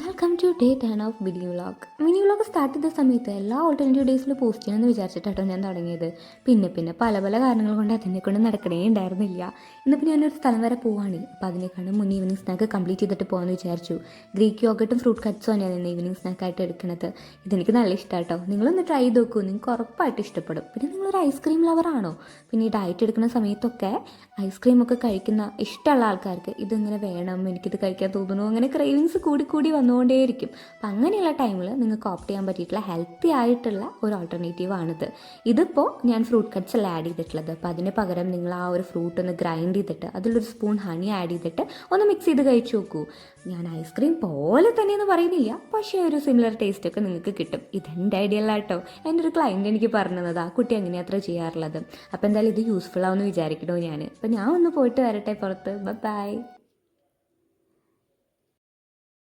Welcome to day 10 of mini vlog start ചെയ്ത സമയത്ത് എല്ലാ ഓൾട്ടർനേറ്റീവ് ഡേയ്സിൽ പോസ്റ്റ് ചെയ്യണമെന്ന് വിചാരിച്ചിട്ടോ ഞാൻ തുടങ്ങിയത്. പിന്നെ പല പല കാരണങ്ങൾ കൊണ്ട് അതിനെ കൊണ്ട് നടക്കണേ ഉണ്ടായിരുന്നില്ല. ഇന്നിപ്പോൾ ഞാനൊരു സ്ഥലം വരെ പോവാണ്. അപ്പോൾ അതിനേക്കാളും മുന്നേ ഈവനിങ് സ്നാക്ക് കംപ്ലീറ്റ് ചെയ്തിട്ട് പോകാമെന്ന് വിചാരിച്ചു. ഗ്രീക്ക് യോഗട്ടും ഫ്രൂട്ട് കട്ട്സും ഞാൻ ഇന്ന് ഈവനിങ് സ്നാക്കായിട്ട് എടുക്കുന്നത്. ഇതെനിക്ക് നല്ല ഇഷ്ടമാട്ടോ. നിങ്ങളൊന്ന് ട്രൈ ചെയ്ത് നോക്കൂ, നിങ്ങൾക്ക് ഉറപ്പായിട്ട് ഇഷ്ടപ്പെടും. പിന്നെ നിങ്ങളൊരു ഐസ്ക്രീം ലവറാണോ? പിന്നെ ഈ ഡയറ്റ് എടുക്കുന്ന സമയത്തൊക്കെ ഐസ്ക്രീമൊക്കെ കഴിക്കുന്ന ഇഷ്ടമുള്ള ആൾക്കാർക്ക് ഇതിങ്ങനെ വേണം, എനിക്കിത് കഴിക്കാൻ തോന്നുന്നു, അങ്ങനെ ക്രേവിങ്സ് കൂടി വന്നുകൊണ്ടേയിരിക്കും. അപ്പം അങ്ങനെയുള്ള ടൈമിൽ നിങ്ങൾക്ക് ഓപ്റ്റ് ചെയ്യാൻ പറ്റിയിട്ടുള്ള ഹെൽത്തി ആയിട്ടുള്ള ഒരു ഓൾട്ടർനേറ്റീവ് ആണിത്. ഇതിപ്പോൾ ഞാൻ ഫ്രൂട്ട് കട്ട്സ് അല്ല ആഡ് ചെയ്തിട്ടുള്ളത്. അപ്പോൾ അതിന് പകരം നിങ്ങൾ ആ ഒരു ഫ്രൂട്ട് ഒന്ന് ഗ്രൈൻഡ് ചെയ്തിട്ട് അതിലൊരു സ്പൂൺ ഹണി ആഡ് ചെയ്തിട്ട് ഒന്ന് മിക്സ് ചെയ്ത് കഴിച്ച് നോക്കൂ. ഞാൻ ഐസ്ക്രീം പോലെ തന്നെയെന്ന് പറയുന്നില്ല, പക്ഷേ ഒരു സിമിലർ ടേസ്റ്റ് ഒക്കെ നിങ്ങൾക്ക് കിട്ടും. ഇതെൻ്റെ ഐഡിയ അല്ല കേട്ടോ, എൻ്റെ ഒരു ക്ലയൻറ്റ് എനിക്ക് പറഞ്ഞത്. ആ കുട്ടി അങ്ങനെയാണ് അത്ര ചെയ്യാറുള്ളത്. അപ്പോൾ എന്തായാലും ഇത് യൂസ്ഫുൾ ആവുമെന്ന് വിചാരിക്കണോ ഞാൻ. അപ്പോൾ ഞാൻ ഒന്ന് പോയിട്ട് വരട്ടെ പുറത്ത്. ബൈ.